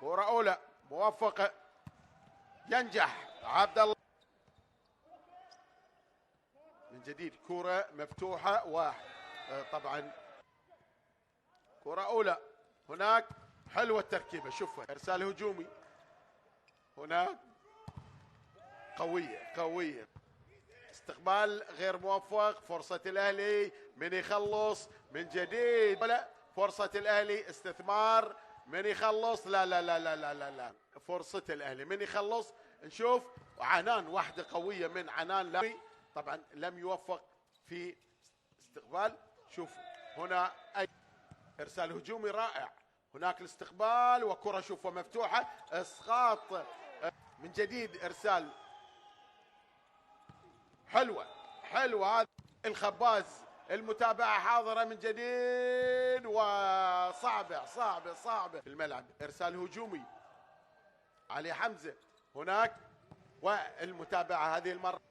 كرة أولى موفقة، ينجح عبد الله من جديد. كرة مفتوحة طبعا كرة أولى هناك، حلوة التركيبة، شوفها إرسال هجومي هناك، قوية استقبال غير موفق. فرصة الأهلي من يخلص من جديد، ولا فرصة الأهلي استثمار من يخلص، لا فرصة الأهلي من يخلص. نشوف عنان، واحدة قوية من عنان، لا طبعا لم يوفق في استقبال. شوف هنا أي إرسال هجومي رائع، هناك الاستقبال وكرة شوفها مفتوحة، اسقاط من جديد. إرسال حلوة هذا الخباز، المتابعة حاضرة من جديد، وصعبة في الملعب. إرسال هجومي علي حمزة هناك، والمتابعة هذه المرة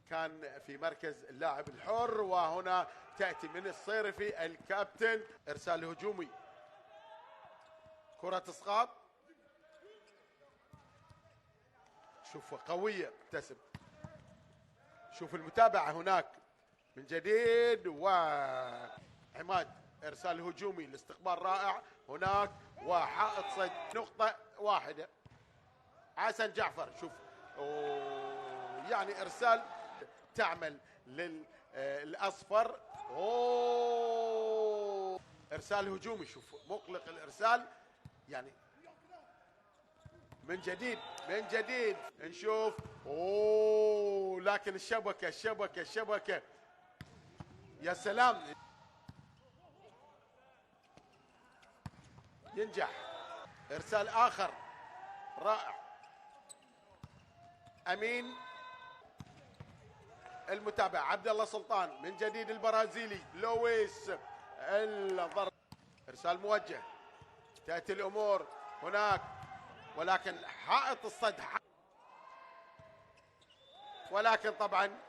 كان في مركز اللاعب الحر، وهنا تأتي من الصيرفي الكابتن. إرسال هجومي، كرة اسقاط، شوف قوية تسب. شوف المتابعة هناك من جديد، وعماد إرسال هجومي، الاستقبال رائع هناك، وحائط صد. نقطة واحدة حسن جعفر، شوف يعني إرسال تعمل للأصفر. إرسال هجومي، شوف مقلق الإرسال يعني من جديد نشوف. لكن الشبكة يا سلام، ينجح. إرسال آخر رائع، أمين المتابع عبد الله سلطان من جديد، البرازيلي لويس الضرب. إرسال موجه، تأتي الأمور هناك، ولكن حائط الصد، ولكن طبعا